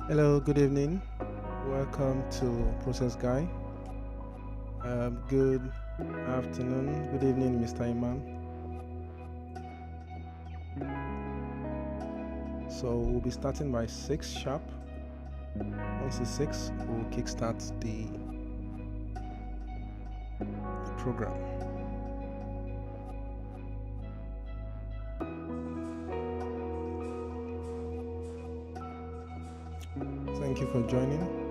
Hello, good evening. Welcome to Process Guy. Good afternoon, good evening, Mr. Iman. So we'll be starting by 6 sharp. Once it's 6, we'll kickstart the program. Thank you for joining.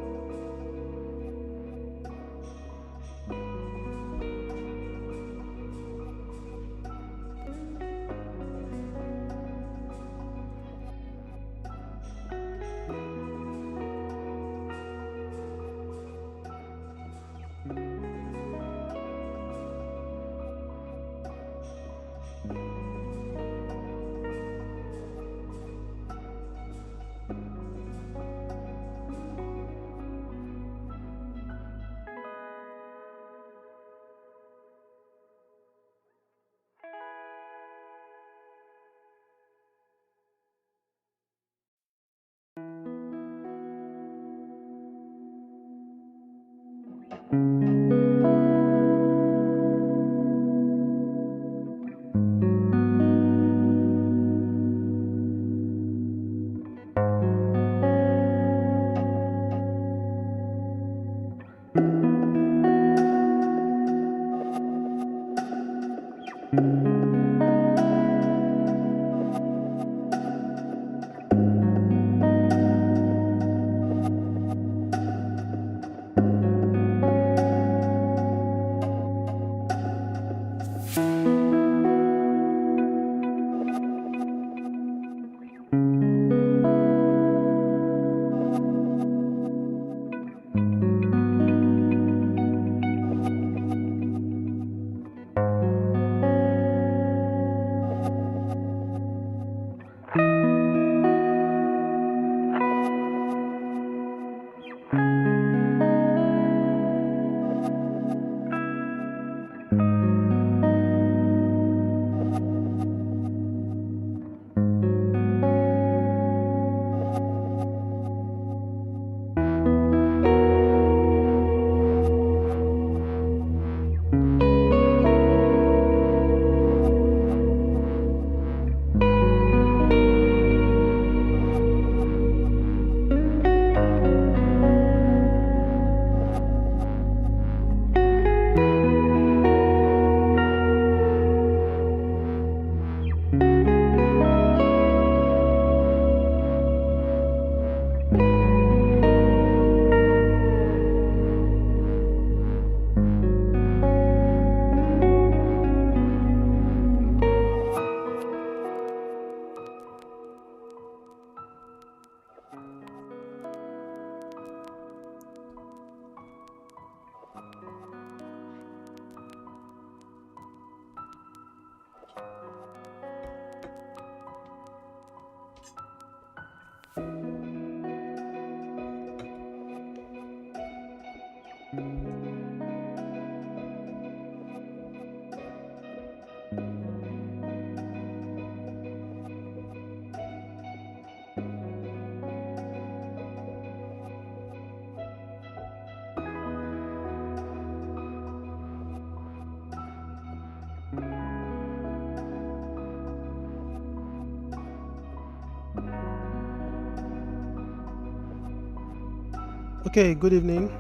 Okay, good evening.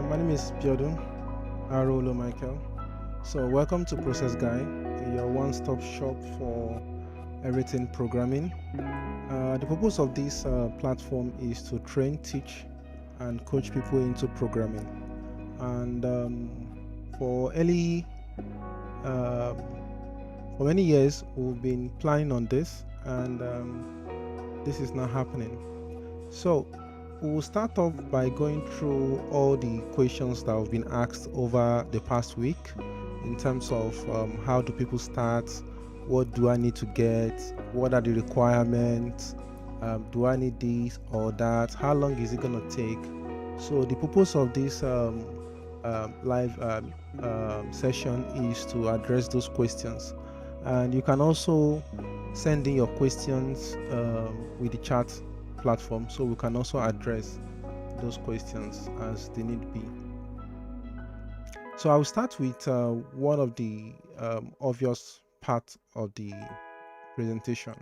My name is Biodun Arolo Michael. So, welcome to Process Guy, your one stop shop for everything programming. The purpose of this platform is to train, teach, and coach people into programming. And for early, um, for many years, we've been planning on this, and this is now happening. So, we'll start off by going through all the questions that have been asked over the past week in terms of how do people start, what do I need to get, what are the requirements, do I need this or that, how long is it going to take. So the purpose of this live session is to address those questions, and you can also send in your questions with the chat platform, so we can also address those questions as they need be. So I'll start with one of the obvious parts of the presentation,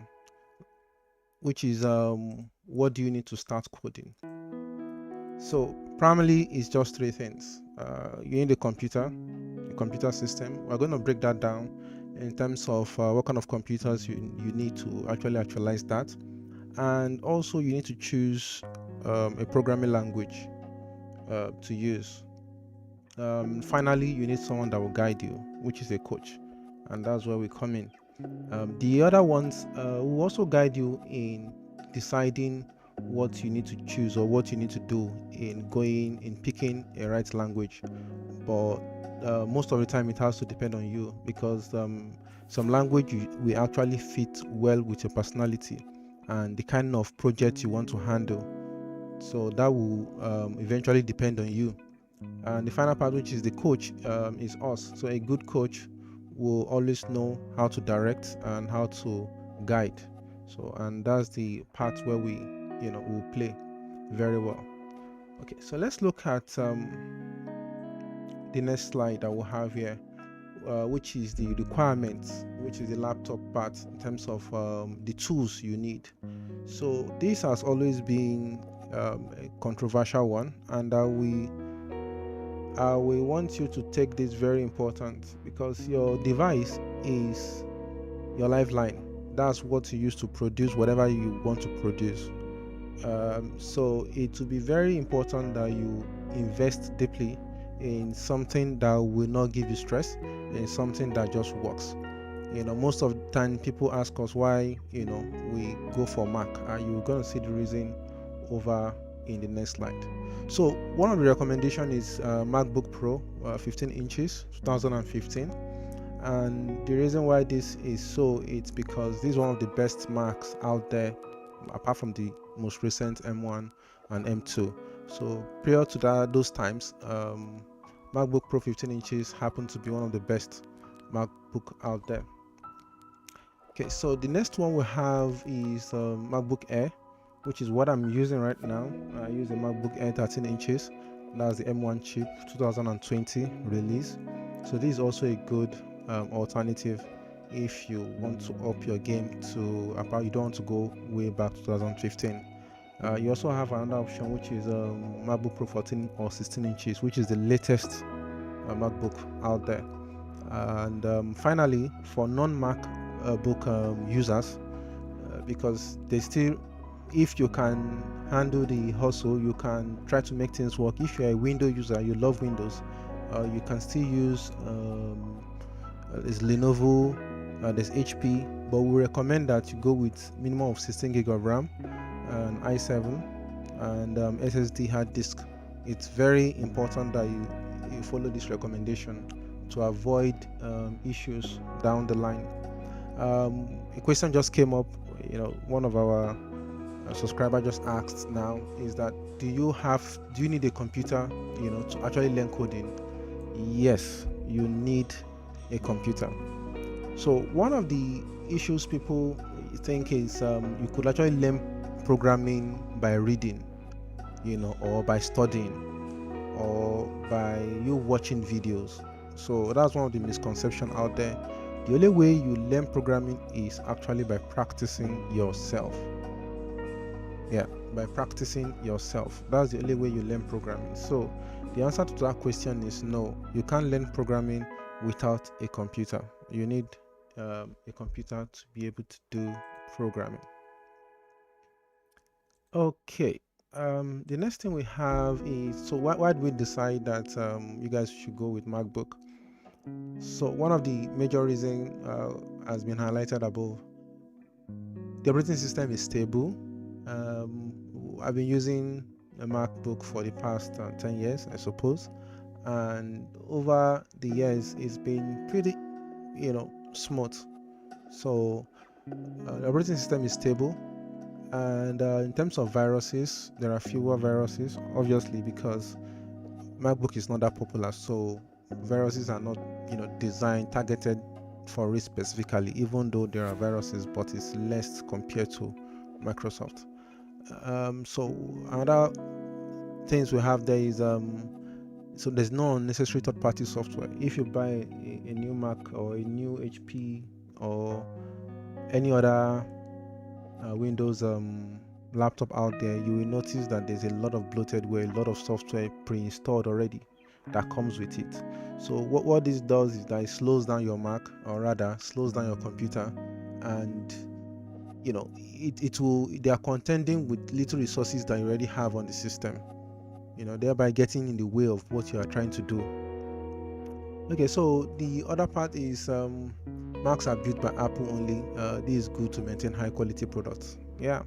which is what do you need to start coding? So primarily it's just three things. You need a computer system. We're going to break that down in terms of what kind of computers you need to actually actualize that. And also you need to choose a programming language to use. Finally, you need someone that will guide you, which is a coach, and that's where we come in. The other ones will also guide you in deciding what you need to choose or what you need to do in picking a right language. But most of the time it has to depend on you, because some language will actually fit well with your personality and the kind of project you want to handle. So that will eventually depend on you. And the final part, which is the coach, is us. So a good coach will always know how to direct and how to guide. So, and that's the part where we will play very well. Okay, so let's look at the next slide that we'll have here, which is the requirements, which is the laptop part in terms of the tools you need. So this has always been a controversial one, and we want you to take this very important, because your device is your lifeline. That's what you use to produce whatever you want to produce. So it will be very important that you invest deeply in something that will not give you stress, in something that just works. Most of the time people ask us why we go for Mac, and you're going to see the reason over in the next slide. So one of the recommendation is Macbook Pro 15 inches 2015, and the reason why this is so, it's because this is one of the best Macs out there, apart from the most recent M1 and M2. So prior to those times, MacBook Pro 15 inches happened to be one of the best MacBook out there. Okay, so the next one we have is MacBook Air, which is what I'm using right now. I use a MacBook Air 13 inches. That's the M1 chip 2020 release. So this is also a good alternative if you want to up your game to about, you don't want to go way back to 2015. You also have another option, which is MacBook Pro 14 or 16 inches, which is the latest MacBook out there. And finally, for non-MacBook users, because they still, if you can handle the hustle, you can try to make things work. If you're a Windows user, you love Windows, you can still use there's Lenovo, there's HP, but we recommend that you go with minimum of 16 gig of RAM, and i7, and SSD hard disk. It's very important that you follow this recommendation to avoid issues down the line. A question just came up. One of our subscriber just asked now, is that do you need a computer to actually learn coding? Yes, you need a computer. So one of the issues people think is you could actually learn programming by reading, or by studying, or by you watching videos. So that's one of the misconceptions out there. The only way you learn programming is actually by practicing yourself. Yeah, by practicing yourself. That's the only way you learn programming. So the answer to that question is no. You can't learn programming without a computer. You need a computer to be able to do programming. Okay. The next thing we have is, so why did we decide that you guys should go with MacBook? So one of the major reasons has been highlighted above. The operating system is stable. I've been using a MacBook for the past 10 years, I suppose, and over the years it's been pretty smooth. So the operating system is stable, and in terms of viruses, there are fewer viruses, obviously, because MacBook is not that popular, so viruses are not designed targeted for it specifically, even though there are viruses, but it's less compared to Microsoft. So another things we have there is so there's no unnecessary third-party software. If you buy a new Mac or a new HP or any other Windows laptop out there, you will notice that there's a lot of bloatware, a lot of software pre-installed already that comes with it. So what this does is that it slows down your Mac, or rather slows down your computer, and they are contending with little resources that you already have on the system, thereby getting in the way of what you are trying to do. Okay, so the other part is Macs are built by Apple only. This is good to maintain high quality products. Yeah,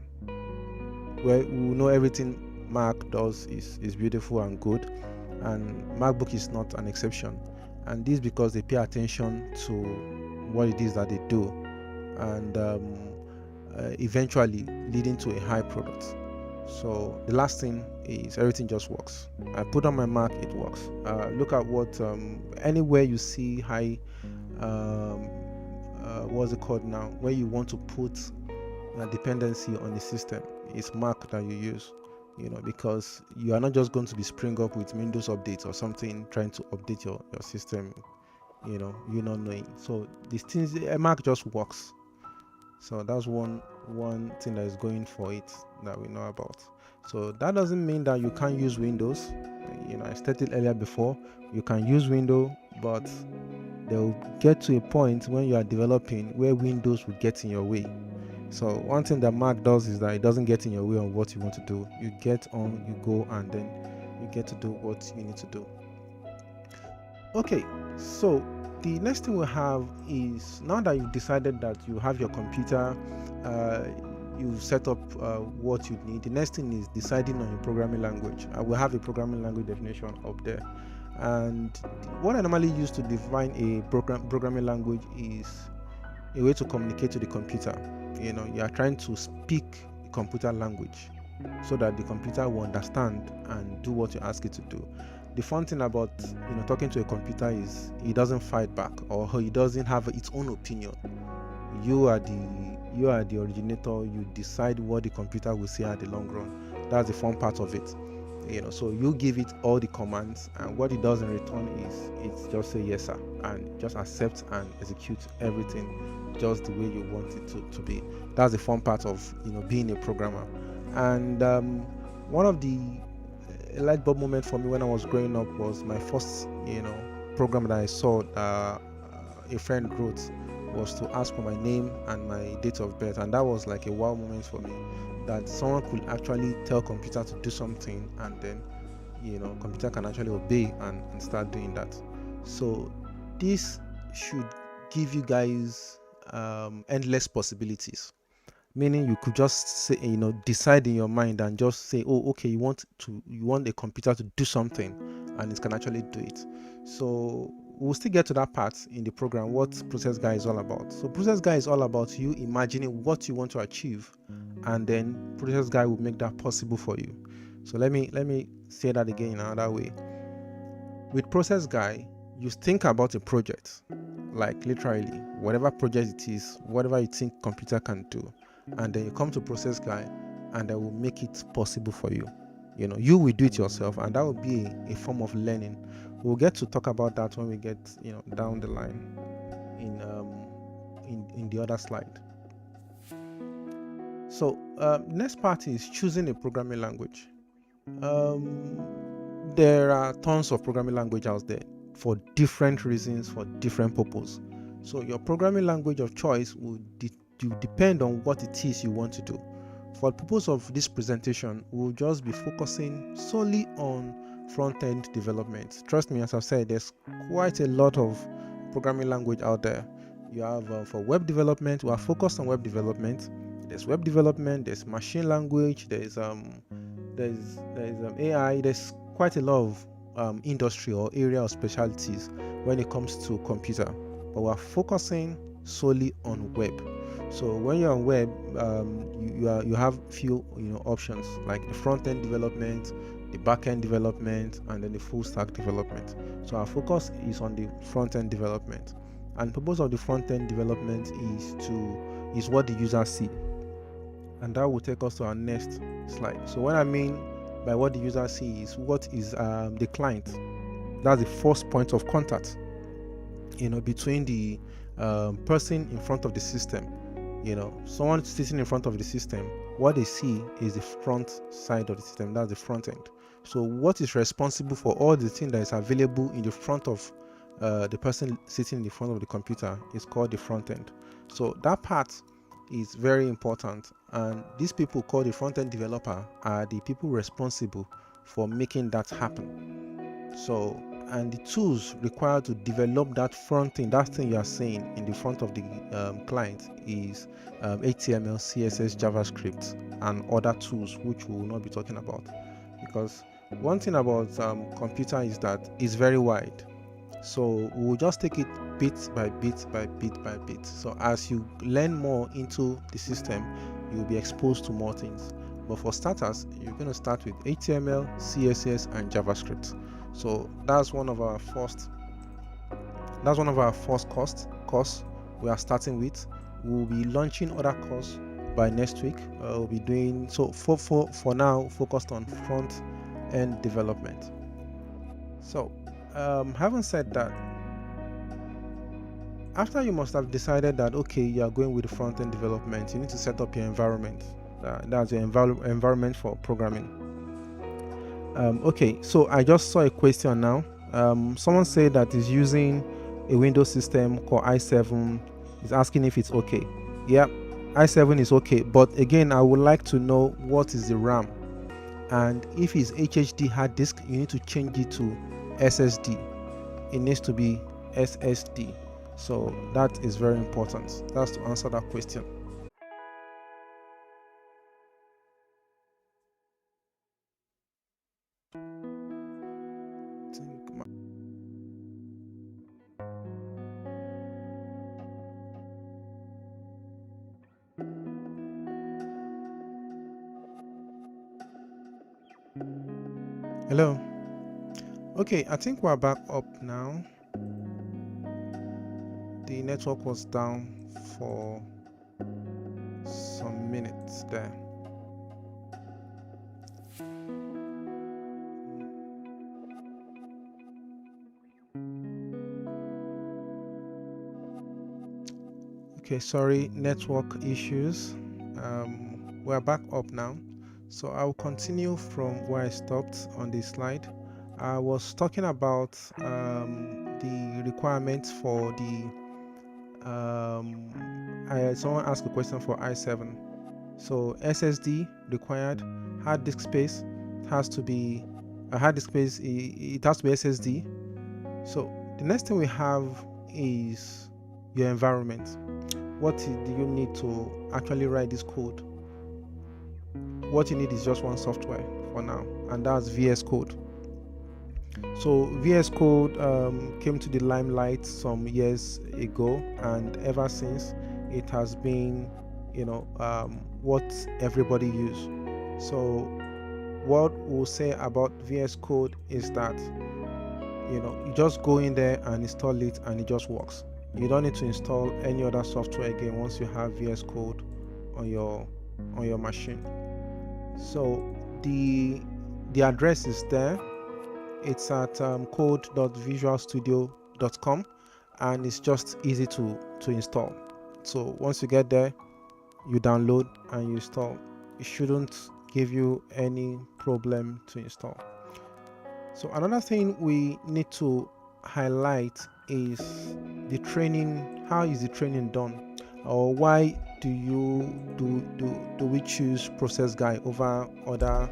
well, we know everything Mac does is beautiful and good, and MacBook is not an exception. And this is because they pay attention to what it is that they do, and eventually leading to a high product. So the last thing is everything just works. I put on my Mac, it works. Look at what anywhere you see high, what's it called now? Where you want to put a dependency on the system, it's Mac that you use. Because you are not just going to be spring up with Windows updates or something trying to update your system. You're not knowing. So these things, a Mac just works. So that's one thing that is going for it that we know about. So that doesn't mean that you can't use Windows. I stated earlier before, you can use Windows, but they will get to a point when you are developing where Windows will get in your way. So one thing that Mac does is that it doesn't get in your way on what you want to do. You get on, you go, and then you get to do what you need to do. Okay, so the next thing we have is, now that you've decided that you have your computer, you've set up what you need, the next thing is deciding on your programming language. I will have a programming language definition up there. And what I normally use to define a programming language is a way to communicate to the computer. You are trying to speak the computer language so that the computer will understand and do what you ask it to do. The fun thing about talking to a computer is it doesn't fight back, or it doesn't have its own opinion. You are the originator. You decide what the computer will say at the long run. That's the fun part of it. So you give it all the commands, and what it does in return is it just say yes sir, and just accept and execute everything just the way you want it to be. That's the fun part of being a programmer. And one of the light bulb moment for me when I was growing up was my first program that I saw a friend wrote, was to ask for my name and my date of birth, and that was like a wow moment for me, that someone could actually tell computer to do something, and then computer can actually obey and start doing that. So this should give you guys endless possibilities, meaning you could just say, decide in your mind and just say, oh, okay, you want a computer to do something, and it can actually do it. So we'll still get to that part in the program, what Process Guy is all about. So Process Guy is all about you imagining what you want to achieve, and then Process Guy will make that possible for you. So let me say that again in another way. With Process Guy, you think about a project, like literally whatever project it is, whatever you think computer can do, and then you come to Process Guy, and I will make it possible for you. You will do it yourself, and that will be a form of learning. We'll get to talk about that when we get down the line in the other slide. So next part is choosing a programming language. There are tons of programming language out there for different reasons, for different purposes. So your programming language of choice will depend on what it is you want to do. For the purpose of this presentation, we'll just be focusing solely on front-end development. Trust me, as I've said, there's quite a lot of programming language out there. You have for web development, we are focused on web development. There's web development, there's machine language, there's AI. There's quite a lot of industry or area of specialties when it comes to computer, but we're focusing solely on web. So when you're on web, you have few options, like the front-end development, the back-end development, and then the full-stack development. So our focus is on the front-end development, and the purpose of the front-end development is what the user see. and that will take us to our next slide. So what I mean by what the user sees, what is the client. That's the first point of contact, between the person in front of the system. Someone sitting in front of the system, what they see is the front side of the system. That's the front end. So what is responsible for all the thing that is available in the front of the person sitting in the front of the computer is called the front end. So that part is very important, and these people called the front end developer are the people responsible for making that happen. So, and the tools required to develop that front end, that thing you are seeing in the front of the client, is HTML, CSS, JavaScript, and other tools which we will not be talking about, because one thing about computer is that it's very wide. So we'll just take it bit by bit by bit by bit. So as you learn more into the system, you'll be exposed to more things. But for starters, you're going to start with HTML, CSS, and JavaScript. So that's one of our first course we are starting with. We'll be launching other course by next week. We'll be doing so for now focused on front end development. So having said that, after you must have decided that okay, you are going with the front end development, you need to set up your environment. That's your environment for programming. Okay, so I just saw a question now. Someone said that is using a Windows system called i7, is asking if it's okay. Yeah, i7 is okay, but again, I would like to know what is the RAM, and if it's HDD hard disk, you need to change it to SSD. It needs to be SSD. So that is very important. That's to answer that question. Hello. Okay, I think we're back up now. The network was down for some minutes there. Okay, sorry, network issues. We're back up now. So I'll continue from where I stopped on this slide. I was talking about the requirements for the someone asked a question for i7. So SSD required, hard disk space has to be a hard disk space. It has to be SSD. So the next thing we have is your environment. What do you need to actually write this code? What you need is just one software for now, and that's VS Code. So VS Code came to the limelight some years ago, and ever since it has been, what everybody use. So what we'll say about VS Code is that you just go in there and install it, and it just works. You don't need to install any other software again once you have VS Code on your machine. So the address is there. It's at code.visualstudio.com, and it's just easy to install. So once you get there, you download and you install. It shouldn't give you any problem to install. So another thing we need to highlight is the training. How is the training done, or why do we choose Process Guy over other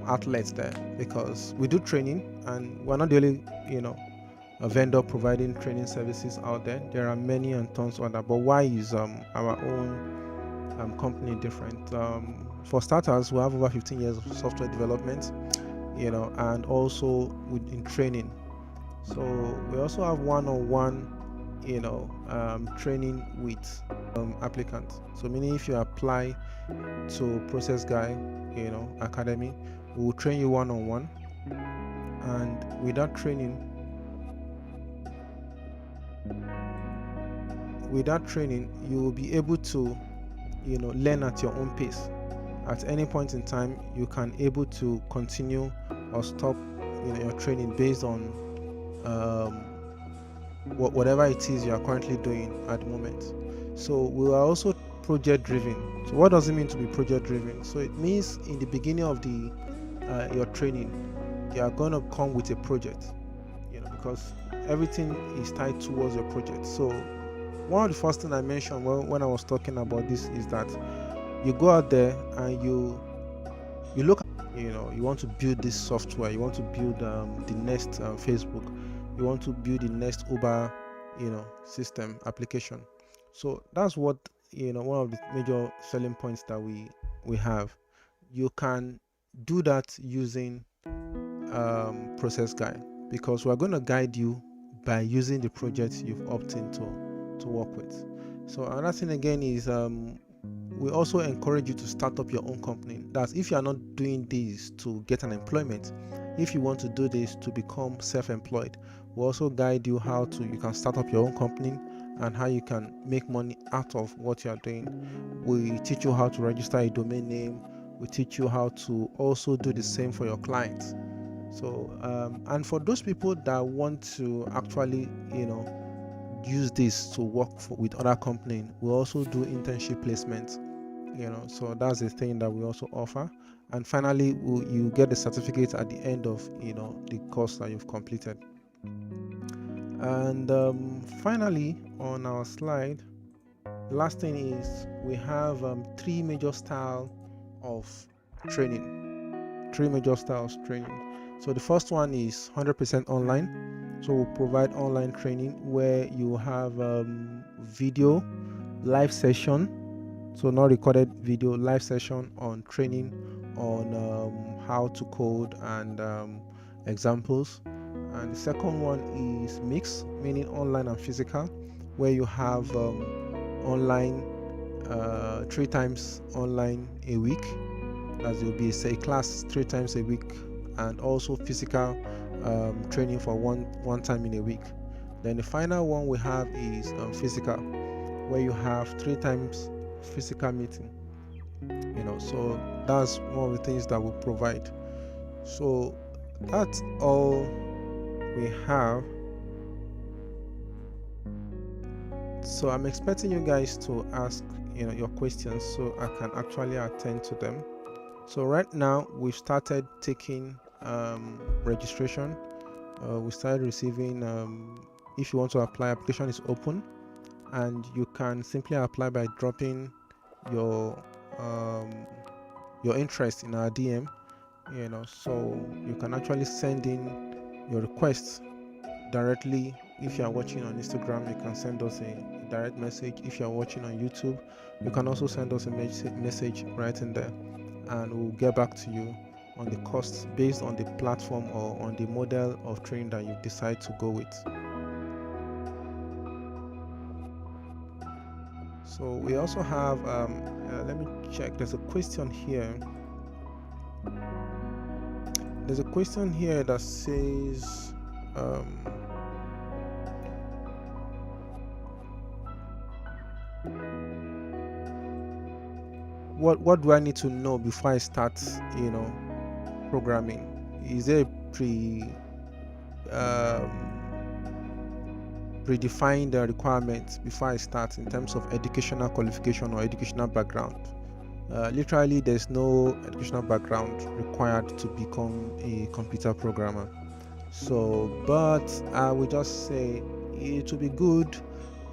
outlets there? Because we do training, and we're not the only a vendor providing training services out there. There are many and tons of other. But why is our own company different? For starters, we have over 15 years of software development, and also in training. So we also have one-on-one training with applicants. So meaning if you apply to Process Guy Academy, we will train you one-on-one, and with that training you will be able to learn at your own pace. At any point in time, you can able to continue or stop your training based on whatever it is you are currently doing at the moment. So we are also project driven. So what does it mean to be project driven? So it means in the beginning of the your training, you are going to come with a project, because everything is tied towards your project. So one of the first things I mentioned when I was talking about this is that you go out there and you look at, you want to build this software, you want to build the next Facebook, you want to build the next Uber system application. So that's what one of the major selling points that we have. You can do that using Process Guide, because we're going to guide you by using the projects you've opted to work with. So another thing again is we also encourage you to start up your own company. That's if you are not doing this to get an employment. If you want to do this to become self-employed, we also guide you how you can start up your own company and how you can make money out of what you are doing. We teach you how to register a domain name. We teach you how to also do the same for your clients. So and for those people that want to actually use this to work with other companies, we also do internship placements. So that's the thing that we also offer. And finally, you get the certificate at the end of the course that you've completed. And finally, on our slide, the last thing is we have three major styles of training. So the first one is 100% online. So we'll provide online training where you have video, live session, so not recorded video, live session on training on how to code and examples. And the second one is mix, meaning online and physical, where you have online 3 times online a week. That will be a class 3 times a week, and also physical training for one time in a week. Then the final one we have is physical, where you have 3 times physical meeting. So that's one of the things that we provide. So that's all we have. So I'm expecting you guys to ask your questions so I can actually attend to them. So right now we've started taking registration. We started receiving if you want to apply, application is open, and you can simply apply by dropping your interest in our DM. So you can actually send in your requests directly. If you are watching on Instagram, you can send us a direct message. If you are watching on YouTube, you can also send us a message right in there, and we'll get back to you on the costs based on the platform or on the model of training that you decide to go with. So we also have let me check, there's a question here that says what do I need to know before I start programming? Is there a predefined requirements before I start in terms of educational qualification or educational background? Literally, there's no educational background required to become a computer programmer. So, but I would just say it would be good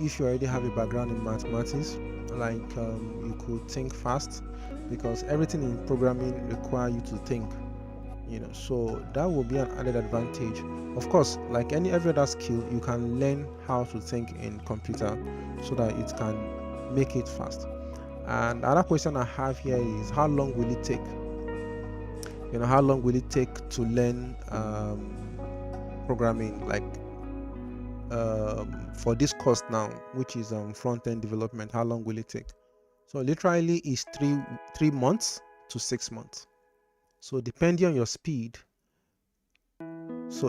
if you already have a background in mathematics, like you could think fast, because everything in programming requires you to think. So that will be an added advantage. Of course, like every other skill, you can learn how to think in computer so that it can make it fast. And another question I have here is, how long will it take? How long will it take to learn programming, like for this course now, which is front-end development? How long will it take? So literally is 3 months to 6 months. So depending on your speed.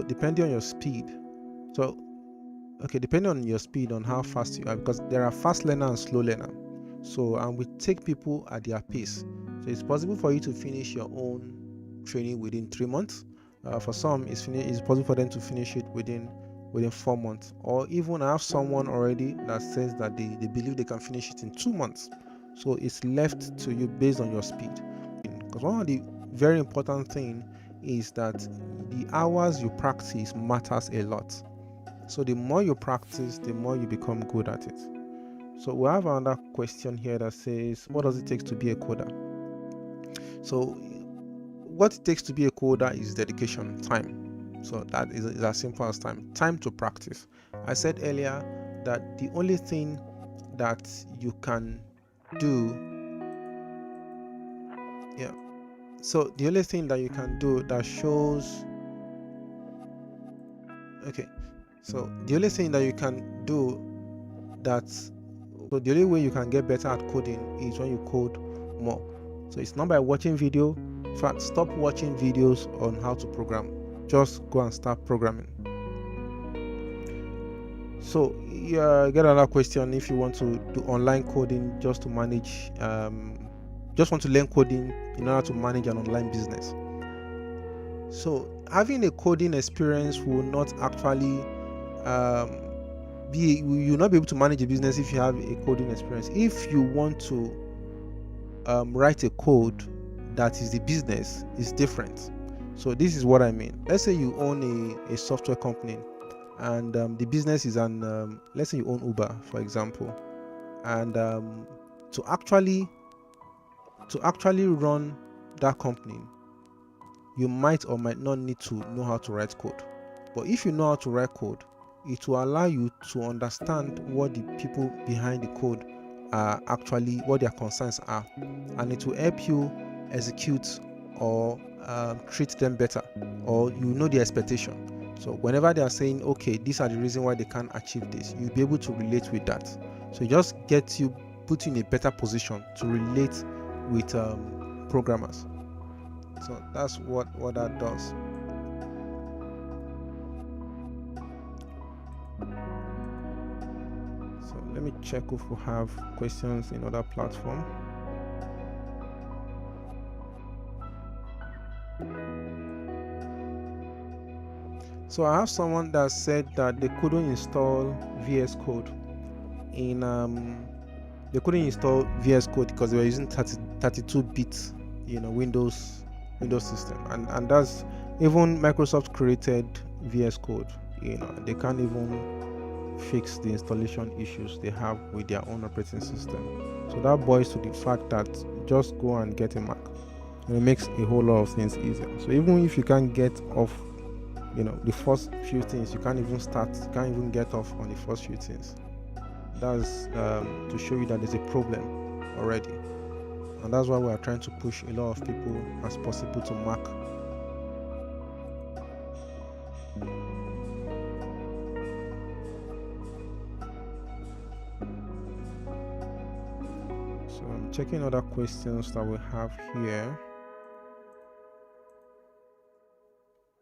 Depending on your speed on how fast you are, because there are fast learner and slow learner. So, and we take people at their pace. So it's possible for you to finish your own training within 3 months. For some, it's possible for them to finish it within 4 months. Or even I have someone already that says that they believe they can finish it in 2 months. So it's left to you based on your speed. Because one of the very important thing is that the hours you practice matters a lot. So the more you practice, the more you become good at it. So we have another question here that says, what does it take to be a coder? So what it takes to be a coder is dedication, time. So that is as simple as time to practice. I said earlier that the only thing that you can do, yeah. So the only thing that you can do that shows, okay. So the only thing that you can do so the only way you can get better at coding is when you code more. So it's not by watching video. In fact, stop watching videos on how to program. Just go and start programming. So get another question. If you want to do online coding just to manage, just want to learn coding in order to manage an online business. So having a coding experience will not actually you'll not be able to manage a business if you have a coding experience. If you want to write a code that is the business, is different. So this is what I mean. Let's say you own a software company, and the business is let's say you own Uber, for example, and to actually run that company, you might or might not need to know how to write code. But if you know how to write code, it will allow you to understand what the people behind the code are actually, what their concerns are, and it will help you execute or treat them better, or you know the expectation. So whenever they are saying, okay, these are the reason why they can't achieve this, you'll be able to relate with that. So it just put you in a better position to relate with programmers. So that's what that does. So let me check if we have questions in other platform. So I have someone that said that they couldn't install VS Code they couldn't install VS Code because they were using 32-bit Windows system, and that's, even Microsoft created VS Code, they can't even fix the installation issues they have with their own operating system. So that boils to the fact that just go and get a Mac, and it makes a whole lot of things easier. So even if you can't get off the first few things, you can't even get off on the first few things. That's to show you that there's a problem already, and that's why we are trying to push a lot of people as possible to Mac. So I'm checking other questions that we have here.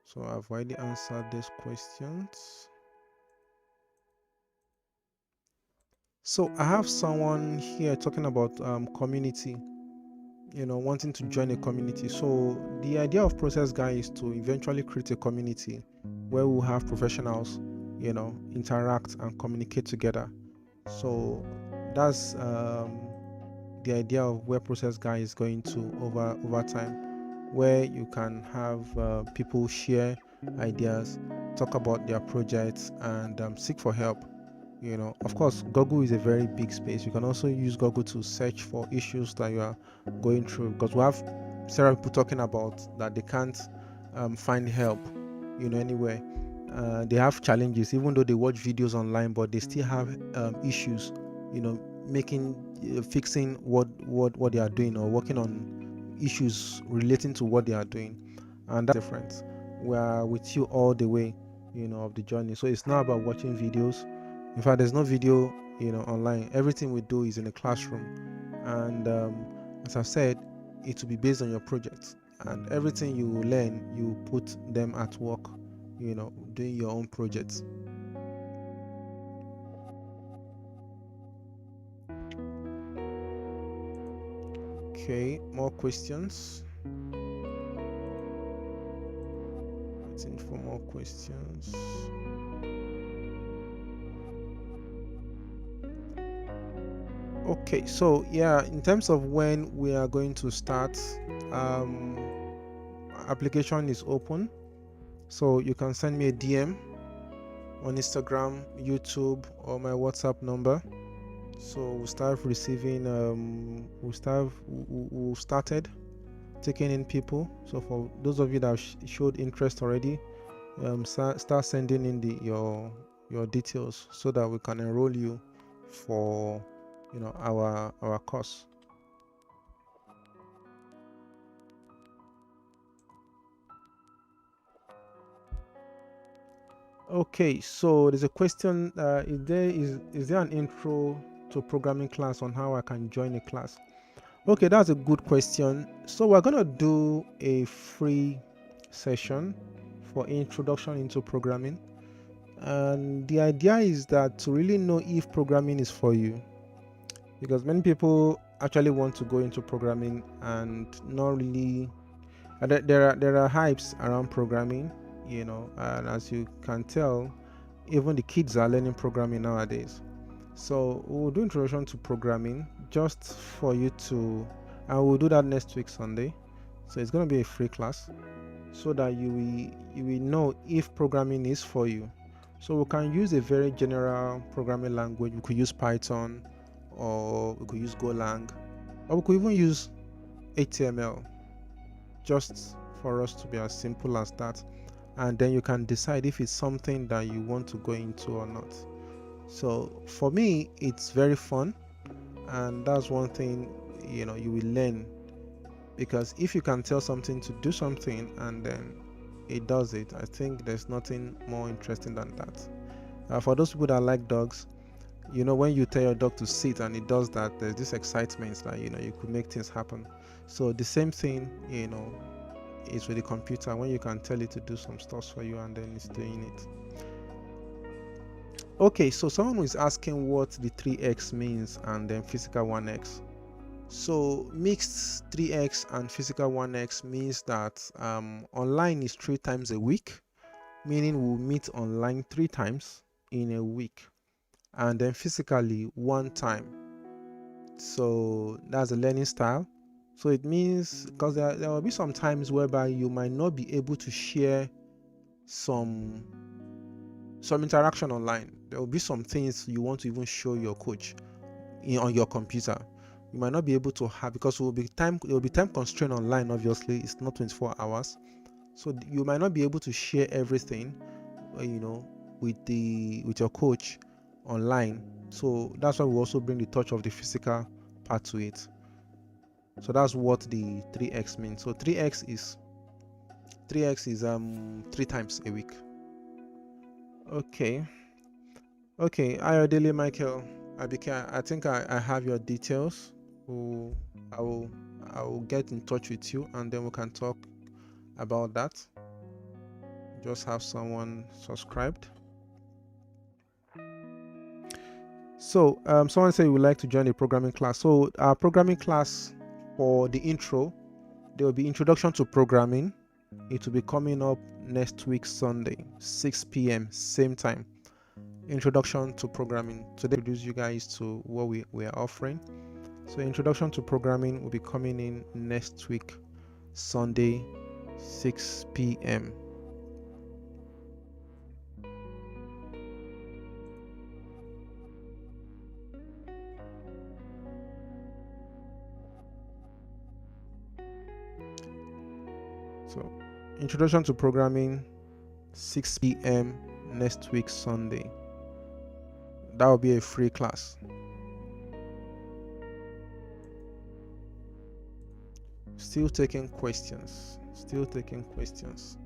So I've already answered these questions. So I have someone here talking about community, wanting to join a community. So the idea of Process Guy is to eventually create a community where we'll have professionals, interact and communicate together. So that's the idea of where Process Guy is going to over time, where you can have people share ideas, talk about their projects, and seek for help. Of course, Google is a very big space. You can also use Google to search for issues that you are going through, because we have several people talking about that they can't find help anywhere. They have challenges, even though they watch videos online, but they still have issues fixing what they are doing, or working on issues relating to what they are doing. And that's different. We are with you all the way of the journey. So it's not about watching videos. In fact, there's no video online. Everything we do is in a classroom, and as I've said, it will be based on your projects, and everything you learn, you put them at work, doing your own projects. Okay, more questions. Waiting for more questions. Okay, so yeah, in terms of when we are going to start, application is open, so you can send me a DM on Instagram, YouTube, or my WhatsApp number. So we'll start receiving, we'll started taking in people. So for those of you that showed interest already, start sending in your details so that we can enroll you for our course. Okay, so there's a question, is there an intro to programming class on how I can join a class? Okay, that's a good question. So we're gonna do a free session for introduction into programming, and the idea is that to really know if programming is for you, because many people actually want to go into programming and not really. There are hypes around programming, and as you can tell, even the kids are learning programming nowadays. So we'll do introduction to programming just for you to, and we'll do that next week Sunday. So it's going to be a free class so that you will know if programming is for you. So we can use a very general programming language. We could use Python, or we could use Golang, or we could even use HTML, just for us to be as simple as that. And then you can decide if it's something that you want to go into or not. So for me, it's very fun, and that's one thing you will learn, because if you can tell something to do something and then it does it, I think there's nothing more interesting than that. For those people that like dogs, when you tell your dog to sit and it does that, there's this excitement that you could make things happen. So the same thing is with the computer, when you can tell it to do some stuff for you and then it's doing it. Okay, so someone is asking what the 3x means and then physical 1x. So mixed 3x and physical 1x means that online is 3 times a week, meaning we'll meet online 3 times in a week, and then physically 1 time. So that's a learning style. So it means, because there will be some times whereby you might not be able to share some interaction online. There will be some things you want to even show your coach on your computer. You might not be able to have, because there will be time constraint online. Obviously, it's not 24 hours, so you might not be able to share everything, with your coach online. So that's why we also bring the touch of the physical part to it. So that's what the 3x means. So 3x is 3 times a week. Okay. Ayodele Michael, I think I have your details. I will get in touch with you and then we can talk about that. Just have someone subscribed. So someone said you would like to join a programming class. So our programming class, for the intro, there will be introduction to programming. It will be coming up next week Sunday, 6 p.m. same time. Introduction to programming. Today, introduce you guys to what we are offering. So introduction to programming will be coming in next week Sunday, 6 p.m. So introduction to programming, 6 p.m. next week Sunday. That will be a free class. Still taking questions. Still taking questions.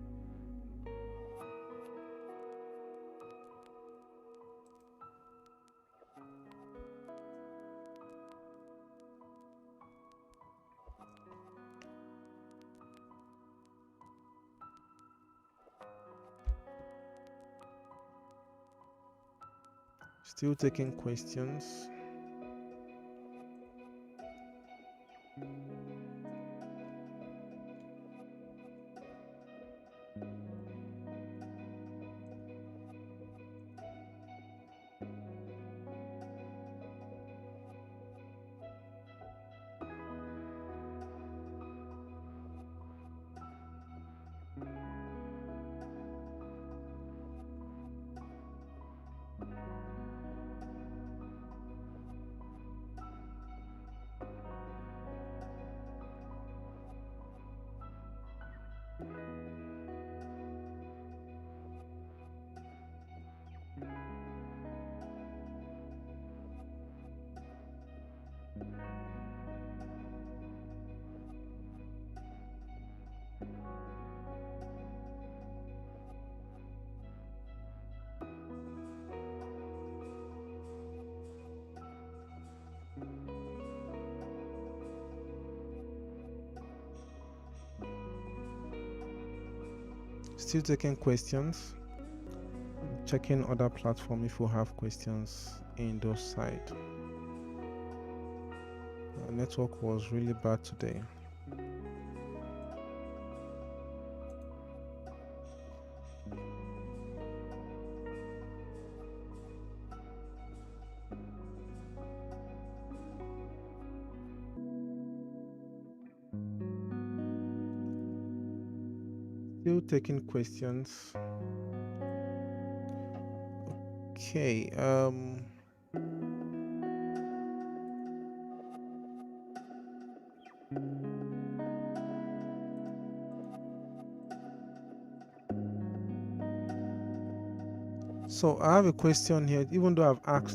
Still taking questions. Checking other platform if you have questions in those sites. Network was really bad today. Still taking questions. Okay. So I have a question here. Even though I've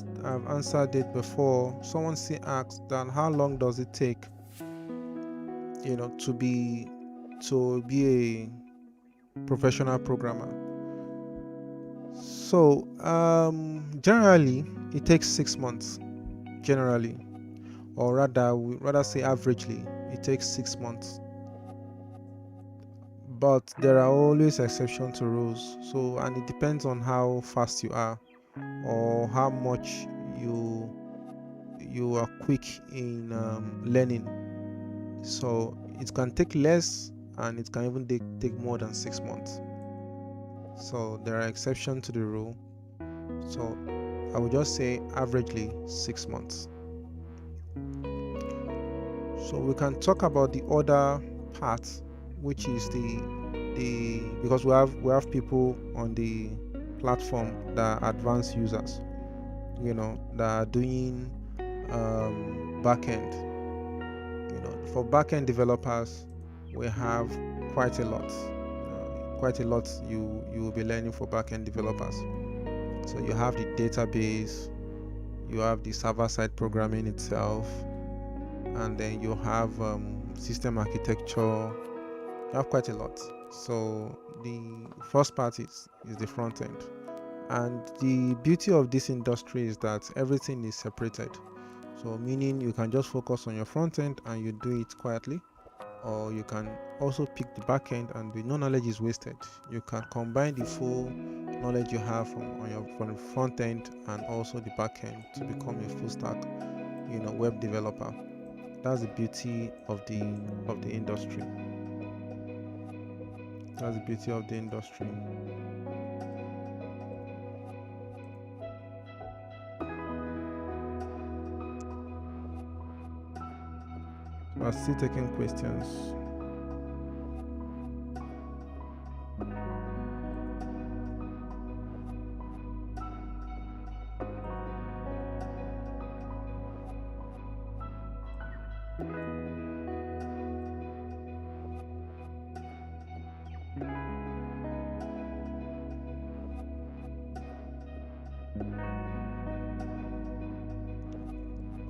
answered it before. Someone asked, then how long does it take, to be a professional programmer? So generally, it takes 6 months. Generally, or rather say averagely, it takes 6 months. But there are always exceptions to rules. So, and it depends on how fast you are, or how much you are quick in learning. So it can take less, and it can even take more than 6 months. So there are exceptions to the rule. So I would just say averagely 6 months. So we can talk about the other part, which is because we have people on the platform that are advanced users, that are doing backend. For backend developers, we have quite a lot. You will be learning for backend developers. So you have the database, you have the server-side programming itself, and then you have system architecture. You have quite a lot. So the first part is the front end. And the beauty of this industry is that everything is separated. So meaning you can just focus on your front end and you do it quietly, or you can also pick the back end and no knowledge is wasted. You can combine the full knowledge you have from the front end and also the back end to become a full stack, web developer. That's the beauty of the industry. That's the beauty of the industry. We're still taking questions.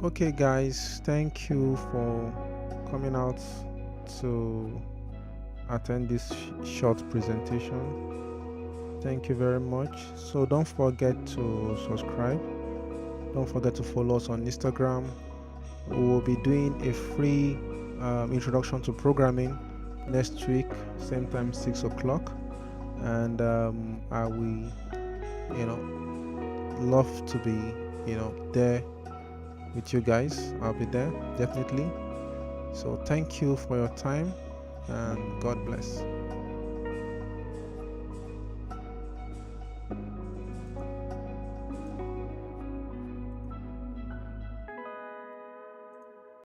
Okay guys, thank you for coming out to attend this short presentation. Thank you very much. So don't forget to subscribe. Don't forget to follow us on Instagram. We will be doing a free introduction to programming next week, same time 6 o'clock. And I will love to be there with you guys. I'll be there definitely. So thank you for your time, and God bless.